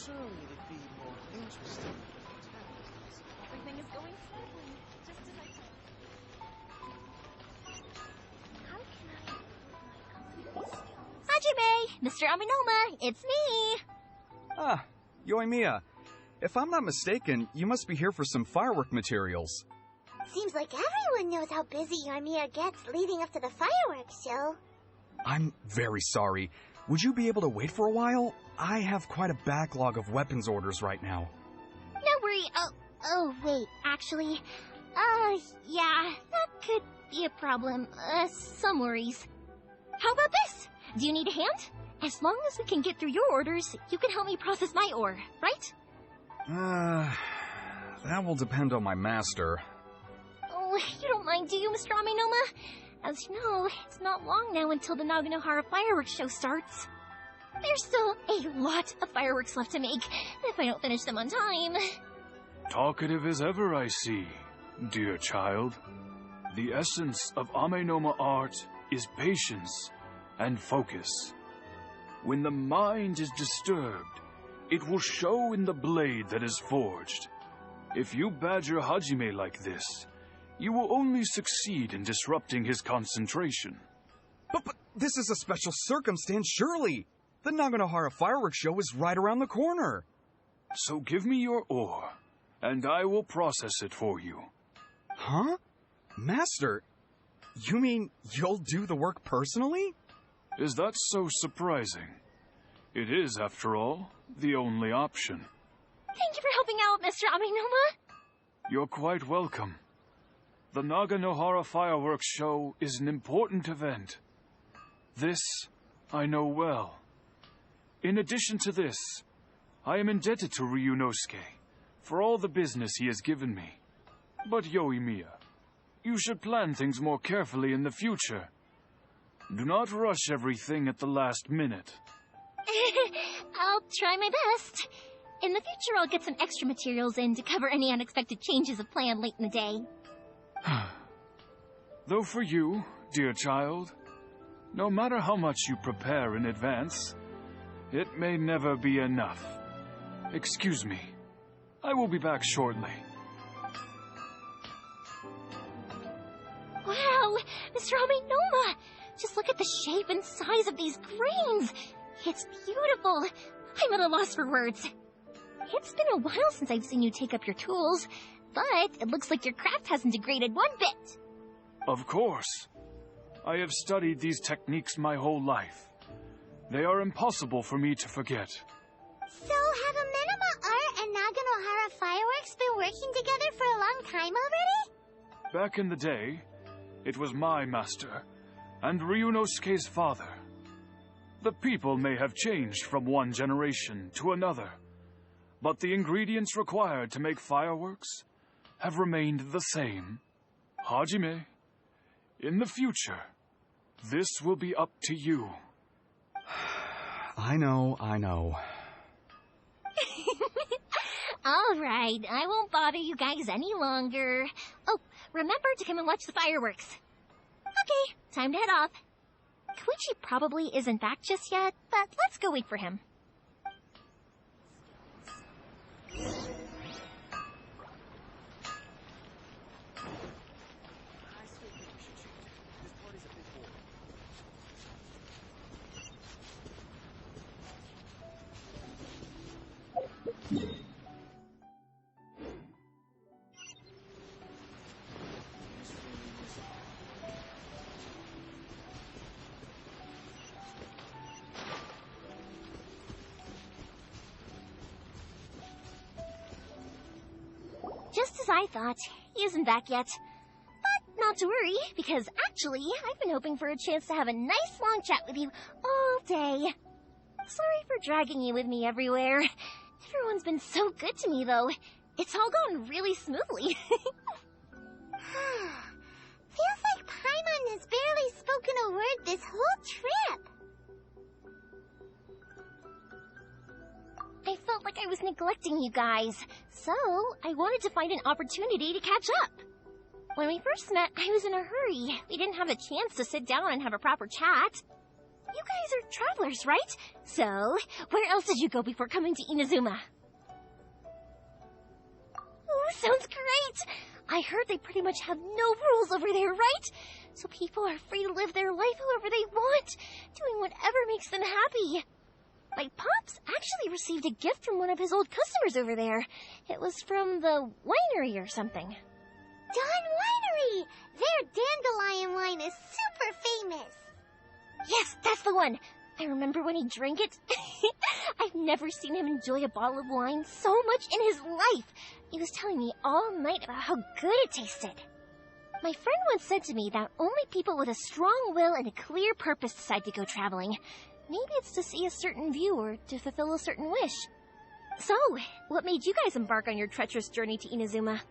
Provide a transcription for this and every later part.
Surely it'd be more interesting with the protagonists. Everything is going smoothly, just as I planned. How can I improve my culinary skills? Hajime! Mr. Aminoma, it's me! Ah, Yoimiya. If I'm not mistaken, you must be here for some firework materials. Seems like everyone knows how busy Yoimiya gets leading up to the fireworks show. I'm very sorry. Would you be able to wait for a while? I have quite a backlog of weapons orders right now. No worry. Oh, wait, actually. Yeah, that could be a problem. Some worries. How about this? Do you need a hand? As long as we can get through your orders, you can help me process my ore, right? That will depend on my master. Oh, you don't mind, do you, Mr. Aminoma? As you know, it's not long now until the Naganohara fireworks show starts. There's still a lot of fireworks left to make, if I don't finish them on time. Talkative as ever, I see, dear child. The essence of Amenoma art is patience and focus. When the mind is disturbed, it will show in the blade that is forged. If you badger Hajime like this, you will only succeed in disrupting his concentration. But this is a special circumstance, surely. The Naganohara fireworks show is right around the corner. So give me your ore, and I will process it for you. Huh? Master, you mean you'll do the work personally? Is that so surprising? It is, after all, the only option. Thank you for helping out, Mr. Aminoma. You're quite welcome. The Naganohara fireworks show is an important event. This I know well. In addition to this, I am indebted to Ryunosuke for all the business he has given me. But Yoimiya, you should plan things more carefully in the future. Do not rush everything at the last minute. I'll try my best. In the future, I'll get some extra materials in to cover any unexpected changes of plan late in the day. Though for you, dear child, no matter how much you prepare in advance, it may never be enough. Excuse me. I will be back shortly. Wow, Mr. Aminoma! Just look at the shape and size of these grains! It's beautiful! I'm at a loss for words. It's been a while since I've seen you take up your tools, but it looks like your craft hasn't degraded one bit. Of course. I have studied these techniques my whole life. They are impossible for me to forget. So, have Amenoma Art and Naganohara Fireworks been working together for a long time already? Back in the day, it was my master and Ryunosuke's father. The people may have changed from one generation to another, but the ingredients required to make fireworks have remained the same. Hajime, in the future, this will be up to you. I know. All right, I won't bother you guys any longer. Oh, remember to come and watch the fireworks. Okay, time to head off. Koichi probably isn't back just yet, but let's go wait for him. Just as I thought, he isn't back yet. But not to worry, because actually, I've been hoping for a chance to have a nice long chat with you all day. Sorry for dragging you with me everywhere. Everyone's been so good to me, though. It's all gone really smoothly. Feels like Paimon has barely spoken a word this whole trip. I felt like I was neglecting you guys, so I wanted to find an opportunity to catch up. When we first met, I was in a hurry. We didn't have a chance to sit down and have a proper chat. you guys are travelers, right? So, where else did you go before coming to Inazuma? Ooh, sounds great! I heard they pretty much have no rules over there, right? So people are free to live their life however they want, doing whatever makes them happy. My pops actually received a gift from one of his old customers over there. It was from the winery or something. Dawn Winery! Their dandelion wine is super famous. Yes, that's the one. I remember when he drank it. I've never seen him enjoy a bottle of wine so much in his life. He was telling me all night about how good it tasted. My friend once said to me that only people with a strong will and a clear purpose decide to go traveling. Maybe it's to see a certain view or to fulfill a certain wish. So, what made you guys embark on your treacherous journey to Inazuma?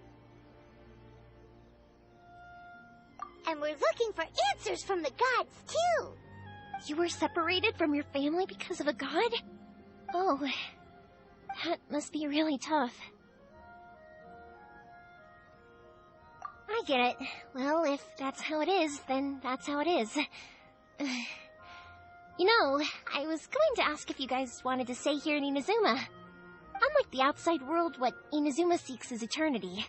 And we're looking for answers from the gods, too. You were separated from your family because of a god? Oh, that must be really tough. I get it. Well, if that's how it is, then that's how it is. You know, I was going to ask if you guys wanted to stay here in Inazuma. Unlike the outside world, what Inazuma seeks is eternity.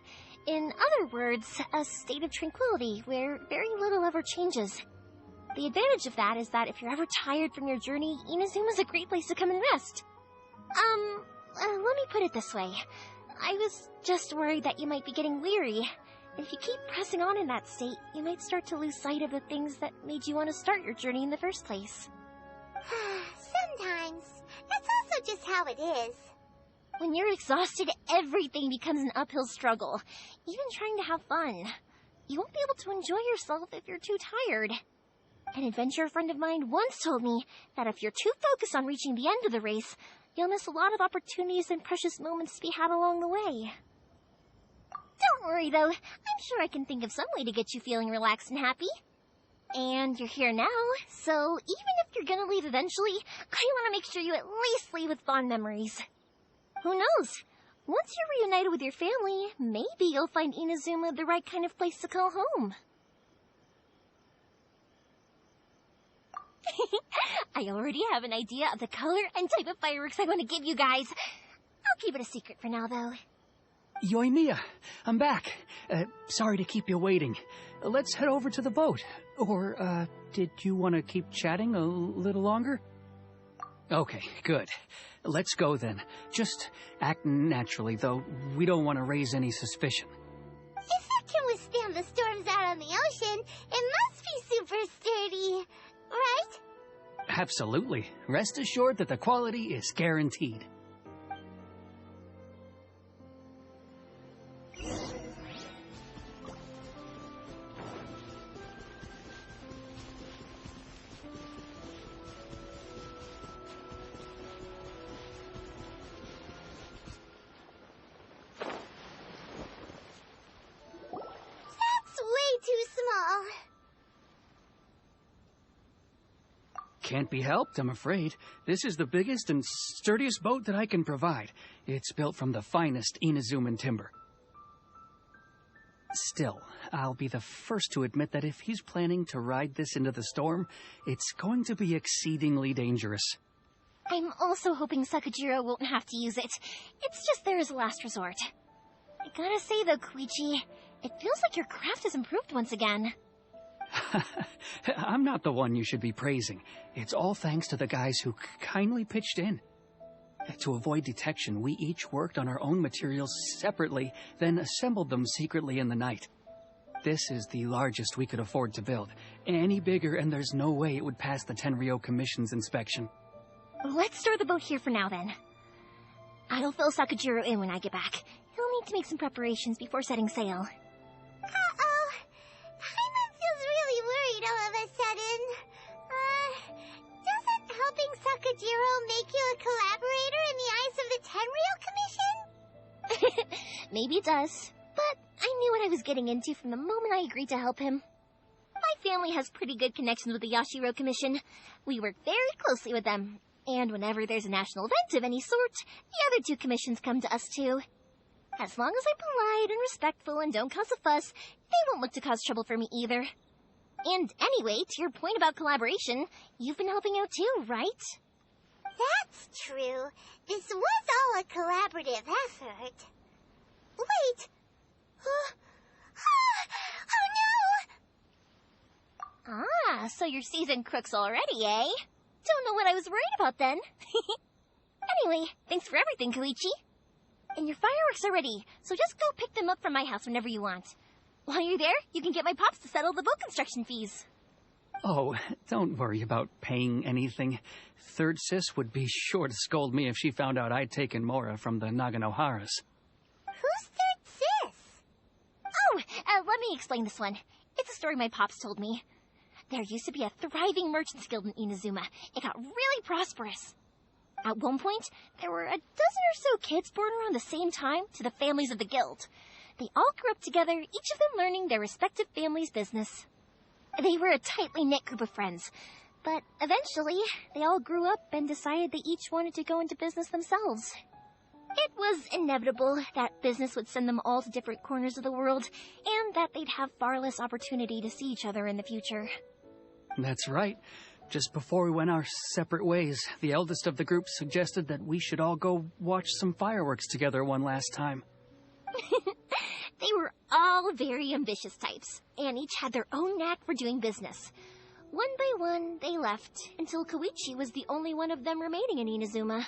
In other words, a state of tranquility where very little ever changes. The advantage of that is that if you're ever tired from your journey, Inazuma's a great place to come and rest. Let me put it this way. I was just worried that you might be getting weary. If you keep pressing on in that state, you might start to lose sight of the things that made you want to start your journey in the first place. Sometimes. That's also just how it is. When you're exhausted, everything becomes an uphill struggle. Even trying to have fun. You won't be able to enjoy yourself if you're too tired. An adventurer friend of mine once told me that if you're too focused on reaching the end of the race, you'll miss a lot of opportunities and precious moments to be had along the way. Don't worry, though. I'm sure I can think of some way to get you feeling relaxed and happy. And you're here now, so even if you're gonna leave eventually, I want to make sure you at least leave with fond memories. Who knows? Once you're reunited with your family, maybe you'll find Inazuma the right kind of place to call home. I already have an idea of the color and type of fireworks I want to give you guys. I'll keep it a secret for now, though. Yoimiya, I'm back. Sorry to keep you waiting. Let's head over to the boat. Or, did you want to keep chatting a little longer? Okay, good. Let's go then. Just act naturally, though we don't want to raise any suspicion. If it can withstand the storms out on the ocean, it must be super sturdy, right? Absolutely. Rest assured that the quality is guaranteed. Can't be helped, I'm afraid. This is the biggest and sturdiest boat that I can provide. It's built from the finest Inazuman timber. Still, I'll be the first to admit that if he's planning to ride this into the storm, it's going to be exceedingly dangerous. I'm also hoping Sakajiro won't have to use it. It's just there as a last resort. I gotta say though, Koichi, it feels like your craft has improved once again. I'm not the one you should be praising. It's all thanks to the guys who kindly pitched in. To avoid detection, we each worked on our own materials separately, then assembled them secretly in the night. This is the largest we could afford to build. Any bigger and there's no way it would pass the Tenryou Commission's inspection. Let's store the boat here for now then. I'll fill Sakajiro in when I get back. He'll need to make some preparations before setting sail. Uh-oh. Paimon feels really worried all of a sudden. Doesn't helping Sakajiro make you a collaborator in the eyes of the Tenryou Commission? Maybe it does, but I knew what I was getting into from the moment I agreed to help him. My family has pretty good connections with the Yashiro Commission. We work very closely with them, and whenever there's a national event of any sort, the other two commissions come to us too. As long as I'm polite and respectful and don't cause a fuss, they won't look to cause trouble for me either. And anyway, to your point about collaboration, you've been helping out too, right? That's true. This was all a collaborative effort. Wait! Oh no! Ah, so you're seasoned crooks already, eh? Don't know what I was worried about then. Anyway, thanks for everything, Koichi. And your fireworks are ready, so just go pick them up from my house whenever you want. While you're there, you can get my pops to settle the boat construction fees. Oh, don't worry about paying anything. Third Sis would be sure to scold me if she found out I'd taken Mora from the Naganoharas. Who's Third Sis? Oh, let me explain this one. It's a story my pops told me. There used to be a thriving merchants guild in Inazuma. It got really prosperous. At one point, there were a dozen or so kids born around the same time to the families of the guild. They all grew up together, each of them learning their respective family's business. They were a tightly knit group of friends, but eventually, they all grew up and decided they each wanted to go into business themselves. It was inevitable that business would send them all to different corners of the world, and that they'd have far less opportunity to see each other in the future. That's right. Just before we went our separate ways, the eldest of the group suggested that we should all go watch some fireworks together one last time. They were all very ambitious types, and each had their own knack for doing business. One by one, they left, until Koichi was the only one of them remaining in Inazuma.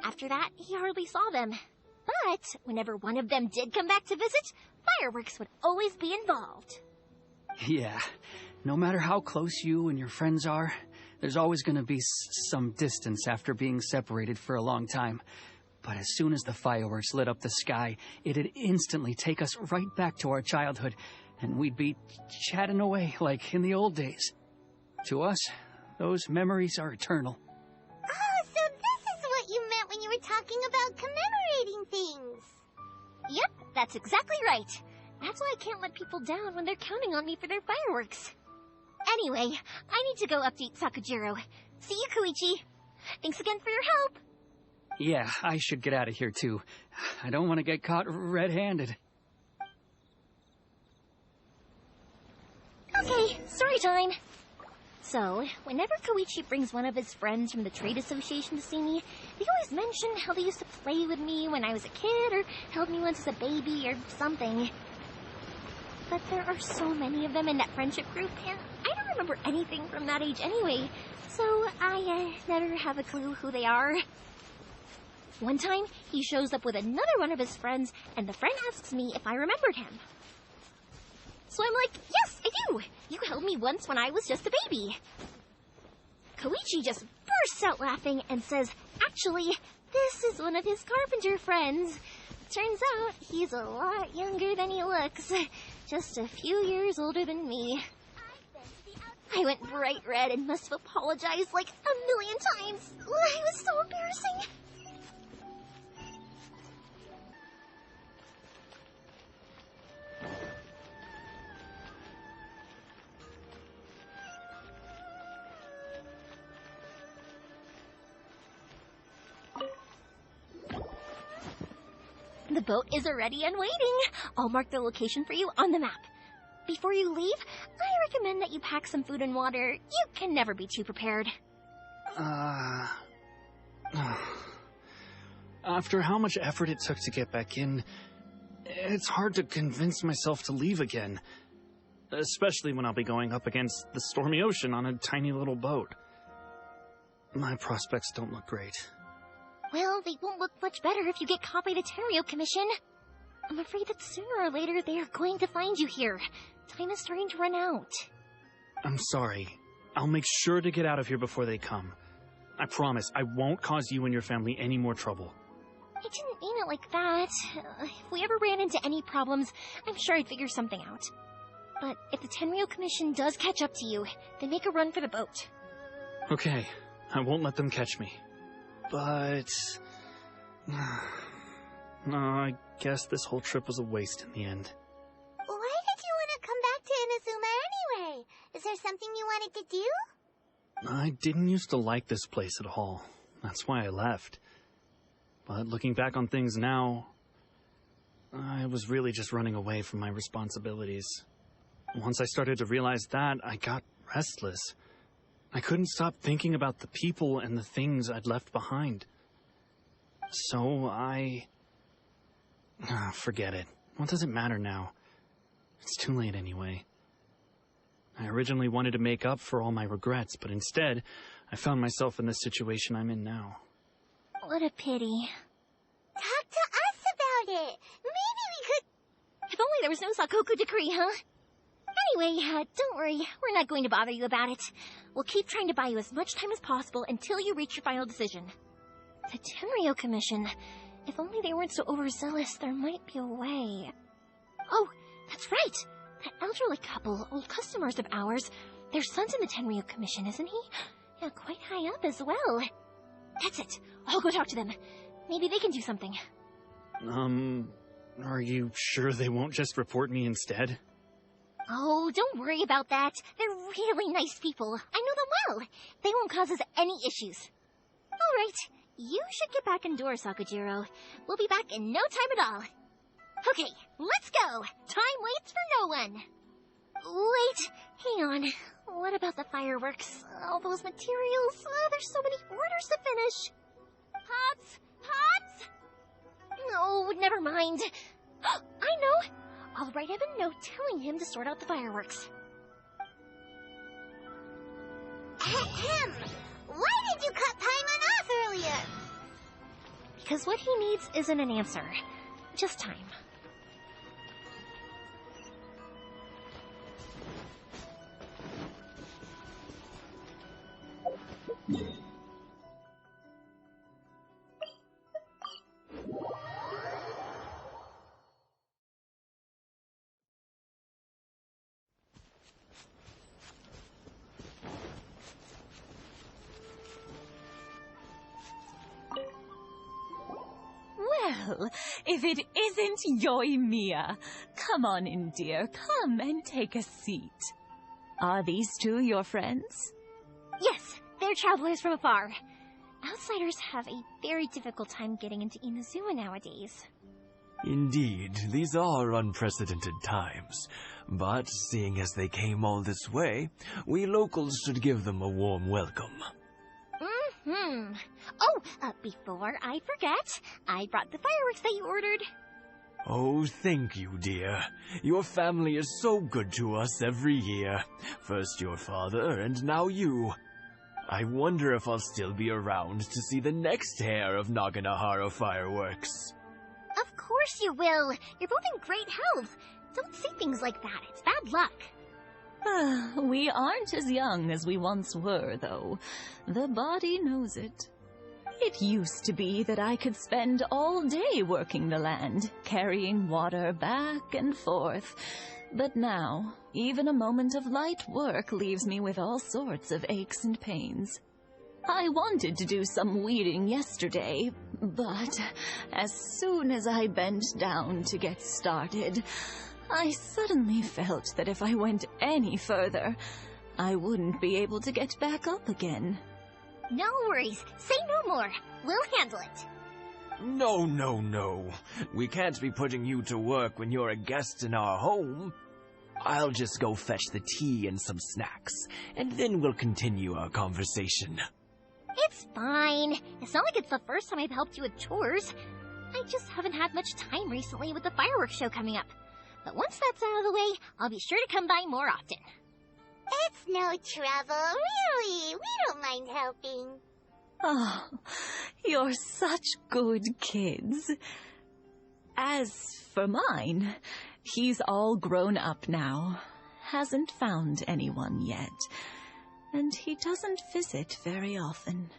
After that, he hardly saw them. But whenever one of them did come back to visit, fireworks would always be involved. Yeah, no matter how close you and your friends are, there's always going to be some distance after being separated for a long time. But as soon as the fireworks lit up the sky, it'd instantly take us right back to our childhood, and we'd be chatting away like in the old days. To us, those memories are eternal. Oh, so this is what you meant when you were talking about commemorating things. Yep, that's exactly right. That's why I can't let people down when they're counting on me for their fireworks. Anyway, I need to go update Sakujiro. See you, Koichi. Thanks again for your help. Yeah, I should get out of here too. I don't want to get caught red-handed. Okay, story time. So, whenever Koichi brings one of his friends from the trade association to see me, they always mention how they used to play with me when I was a kid, or held me once as a baby, or something. But there are so many of them in that friendship group, and I don't remember anything from that age anyway, so I never have a clue who they are. One time, he shows up with another one of his friends, and the friend asks me if I remembered him. So I'm like, yes, I do! You held me once when I was just a baby. Koichi just bursts out laughing and says, actually, this is one of his carpenter friends. Turns out, he's a lot younger than he looks. Just a few years older than me. I went bright red and must have apologized like 1,000,000 times. It was so embarrassing. The boat is already and waiting. I'll mark the location for you on the map. Before you leave, I recommend that you pack some food and water. You can never be too prepared. After how much effort it took to get back in, it's hard to convince myself to leave again. Especially when I'll be going up against the stormy ocean on a tiny little boat. My prospects don't look great. Well, they won't look much better if you get caught by the Tenryo Commission. I'm afraid that sooner or later they are going to find you here. Time is starting to run out. I'm sorry. I'll make sure to get out of here before they come. I promise I won't cause you and your family any more trouble. I didn't mean it like that. If we ever ran into any problems, I'm sure I'd figure something out. But if the Tenryo Commission does catch up to you, then make a run for the boat. Okay, I won't let them catch me. But... I guess this whole trip was a waste in the end. Why did you want to come back to Inazuma anyway? Is there something you wanted to do? I didn't used to like this place at all. That's why I left. But looking back on things now, I was really just running away from my responsibilities. Once I started to realize that, I got restless. I couldn't stop thinking about the people and the things I'd left behind. So forget it. What does it matter now? It's too late anyway. I originally wanted to make up for all my regrets, but instead, I found myself in the situation I'm in now. What a pity. Talk to us about it. Maybe we could... If only there was no Sakoku decree, huh? Anyway, don't worry. We're not going to bother you about it. We'll keep trying to buy you as much time as possible until you reach your final decision. The Tenryo Commission. If only they weren't so overzealous, there might be a way. Oh, that's right! That elderly couple, old customers of ours, their son's in the Tenryo Commission, isn't he? Yeah, quite high up as well. That's it. I'll go talk to them. Maybe they can do something. Are you sure they won't just report me instead? Oh, don't worry about that. They're really nice people. I know them well. They won't cause us any issues. All right. You should get back indoors, Sakujiro. We'll be back in no time at all. Okay, let's go. Time waits for no one. Wait, hang on. What about the fireworks? All those materials? There's so many orders to finish. Pops! Pops! No, never mind. I know. I'll write him a note telling him to sort out the fireworks. Ahem. Why did you cut Paimon off earlier? Because what he needs isn't an answer. Just time. Well, if it isn't Yoimiya. Come on in, dear. Come and take a seat. Are these two your friends? Yes, they're travelers from afar. Outsiders have a very difficult time getting into Inazuma nowadays. Indeed, these are unprecedented times. But seeing as they came all this way, we locals should give them a warm welcome. Oh, before I forget, I brought the fireworks that you ordered. Oh, thank you, dear. Your family is so good to us every year. First your father, and now you. I wonder if I'll still be around to see the next hair of Naganohara fireworks. Of course you will. You're both in great health. Don't say things like that. It's bad luck. We aren't as young as we once were, though. The body knows it. It used to be that I could spend all day working the land, carrying water back and forth. But now, even a moment of light work leaves me with all sorts of aches and pains. I wanted to do some weeding yesterday, but as soon as I bent down to get started, I suddenly felt that if I went any further, I wouldn't be able to get back up again. No worries. Say no more. We'll handle it. No. We can't be putting you to work when you're a guest in our home. I'll just go fetch the tea and some snacks, and then we'll continue our conversation. It's fine. It's not like it's the first time I've helped you with chores. I just haven't had much time recently with the fireworks show coming up. But once that's out of the way, I'll be sure to come by more often. It's no trouble, really. We don't mind helping. Oh, you're such good kids. As for mine, he's all grown up now. Hasn't found anyone yet. And he doesn't visit very often.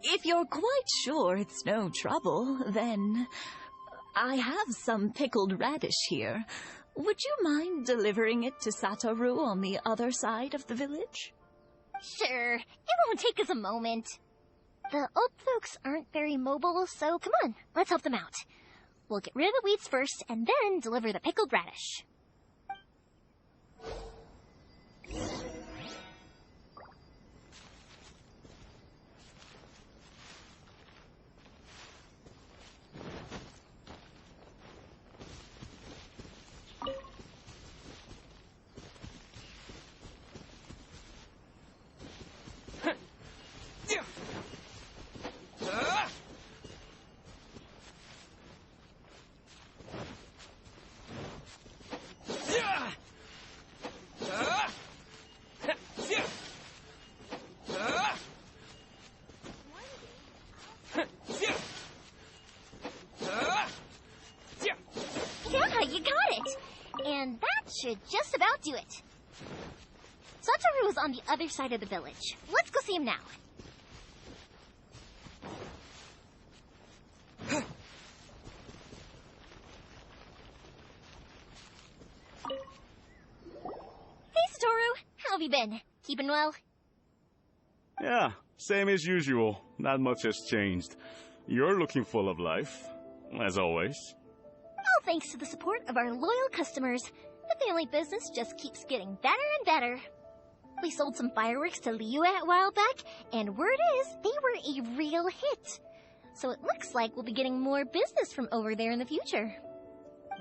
If you're quite sure it's no trouble, then I have some pickled radish here. Would you mind delivering it to Satoru on the other side of the village? Sure. It won't take us a moment. The old folks aren't very mobile, so come on, let's help them out. We'll get rid of the weeds first, and then deliver the pickled radish. should just about do it. Satoru is on the other side of the village. Let's go see him now. Hey, Satoru. How have you been? Keeping well? Yeah, same as usual. Not much has changed. You're looking full of life, as always. All thanks to the support of our loyal customers, the family business just keeps getting better and better. We sold some fireworks to Liyue a while back, and word is they were a real hit. So it looks like we'll be getting more business from over there in the future.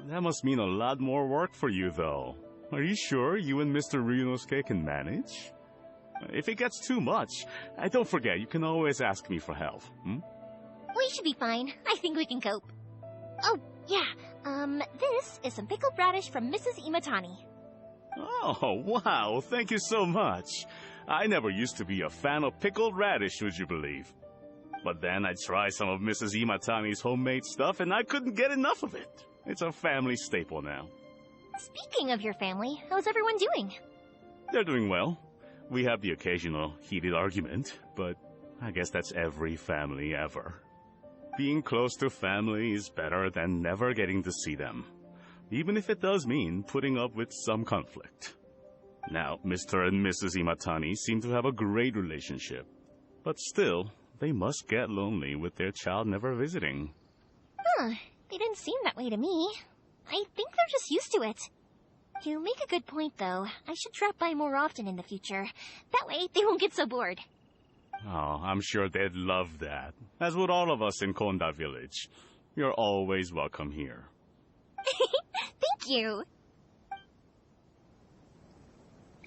That must mean a lot more work for you, though. Are you sure you and Mr. Ryunosuke can manage? If it gets too much, don't forget, you can always ask me for help. We should be fine. I think we can cope. Oh, yeah. This is some pickled radish from Mrs. Imatani. Oh, wow. Thank you so much. I never used to be a fan of pickled radish, would you believe? But then I tried some of Mrs. Imatani's homemade stuff, and I couldn't get enough of it. It's a family staple now. Speaking of your family, how's everyone doing? They're doing well. We have the occasional heated argument, but I guess that's every family ever. Being close to family is better than never getting to see them, even if it does mean putting up with some conflict. Now, Mr. and Mrs. Imatani seem to have a great relationship, but still, they must get lonely with their child never visiting. Huh, they didn't seem that way to me. I think they're just used to it. You make a good point, though. I should drop by more often in the future. That way, they won't get so bored. Oh, I'm sure they'd love that, as would all of us in Konda Village. You're always welcome here. Thank you.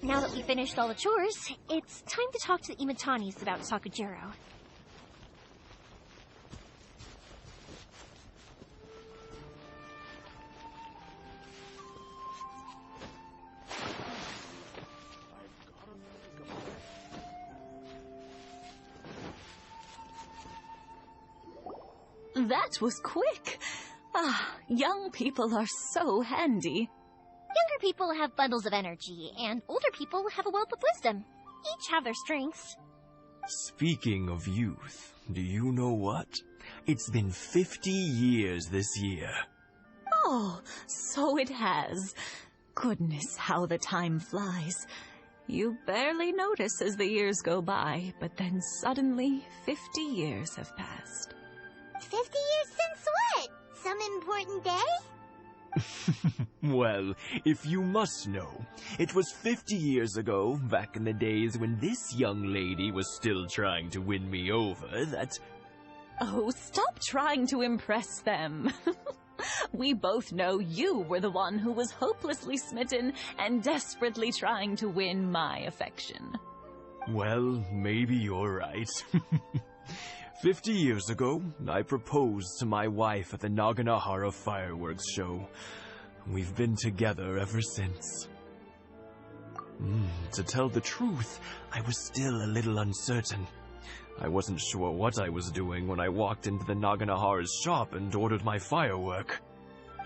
Now that we finished all the chores, it's time to talk to the Imatanis about Sakujiro. That was quick. Young people are so handy. Younger people have bundles of energy, and older people have a wealth of wisdom. Each have their strengths. Speaking of youth, do you know what? It's been 50 years this year. Oh, so it has. Goodness, how the time flies. You barely notice as the years go by, but then suddenly 50 years have passed. 50 years since what? Some important day? Well, if you must know, it was 50 years ago, back in the days when this young lady was still trying to win me over, that... Oh, stop trying to impress them. We both know you were the one who was hopelessly smitten and desperately trying to win my affection. Well, maybe you're right. 50 years ago, I proposed to my wife at the Naganohara fireworks show. We've been together ever since. To tell the truth, I was still a little uncertain. I wasn't sure what I was doing when I walked into the Naganohara's shop and ordered my firework.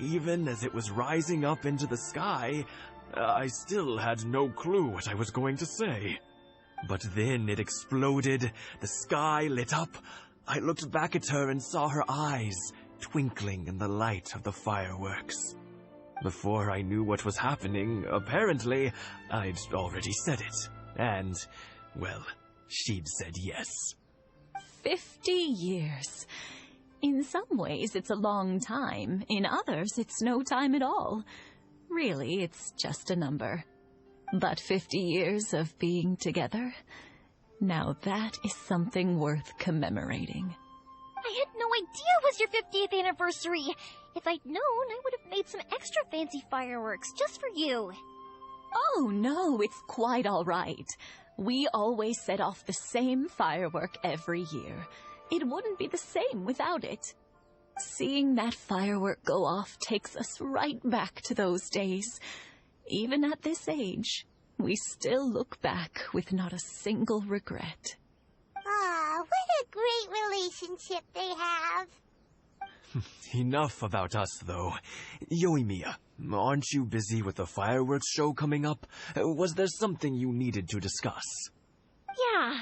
Even as it was rising up into the sky, I still had no clue what I was going to say. But then it exploded, the sky lit up. I looked back at her and saw her eyes twinkling in the light of the fireworks. Before I knew what was happening, apparently, I'd already said it. And, well, she'd said yes. 50 years. In some ways, it's a long time. In others, it's no time at all. Really, it's just a number. But 50 years of being together, now that is something worth commemorating. I had no idea it was your 50th anniversary. If I'd known, I would have made some extra fancy fireworks just for you. Oh, no, it's quite all right. We always set off the same firework every year. It wouldn't be the same without it. Seeing that firework go off takes us right back to those days. Even at this age, we still look back with not a single regret. Aw, what a great relationship they have. Enough about us, though. Yoimiya, Aren't you busy with the fireworks show coming up? Was there something you needed to discuss? Yeah,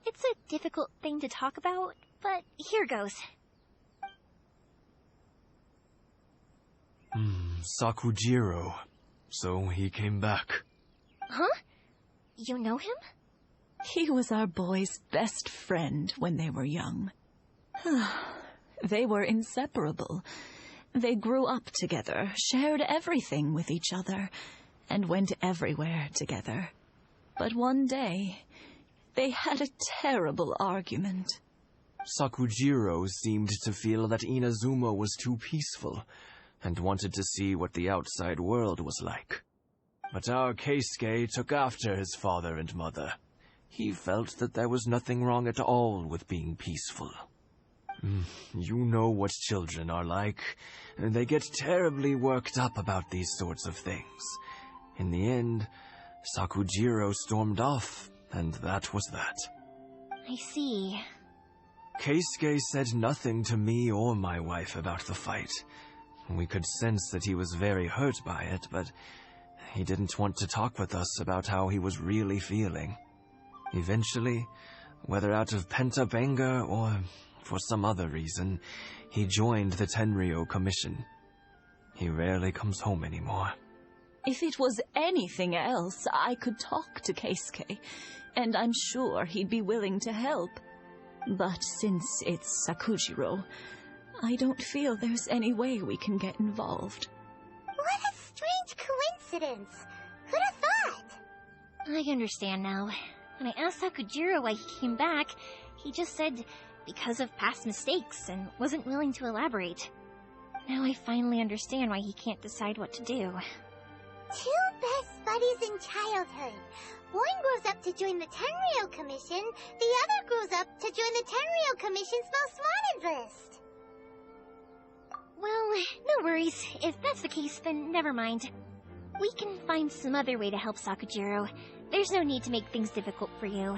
it's a difficult thing to talk about, but here goes. Sakujiro. So he came back. Huh? You know him? He was our boy's best friend when they were young. They were inseparable. They grew up together, shared everything with each other, and went everywhere together. But one day, they had a terrible argument. Sakujiro seemed to feel that Inazuma was too peaceful, and wanted to see what the outside world was like. But our Keisuke took after his father and mother. He felt that there was nothing wrong at all with being peaceful. You know what children are like. They get terribly worked up about these sorts of things. In the end, Sakujiro stormed off, and that was that. I see. Keisuke said nothing to me or my wife about the fight. We could sense that he was very hurt by it, but he didn't want to talk with us about how he was really feeling. Eventually, whether out of pent-up anger or for some other reason, he joined the Tenryou Commission. He rarely comes home anymore. If it was anything else, I could talk to Keisuke, and I'm sure he'd be willing to help. But since it's Sakujiro, I don't feel there's any way we can get involved. What a strange coincidence. Who'd have thought? I understand now. When I asked Sakujiro why he came back, he just said because of past mistakes and wasn't willing to elaborate. Now I finally understand why he can't decide what to do. Two best buddies in childhood. One grows up to join the Tenryou Commission, the other grows up to join the Tenryou Commission's most wanted list. Well, no worries. If that's the case, then never mind. We can find some other way to help Sakujiro. There's no need to make things difficult for you.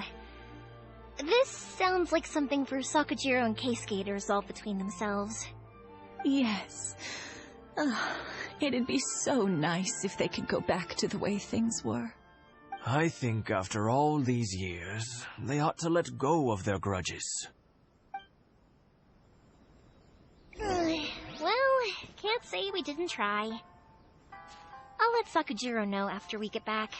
This sounds like something for Sakujiro and Keisuke to resolve between themselves. Yes. It'd be so nice if they could go back to the way things were. I think after all these years, they ought to let go of their grudges. Well, can't say we didn't try. I'll let Sakujiro know after we get back.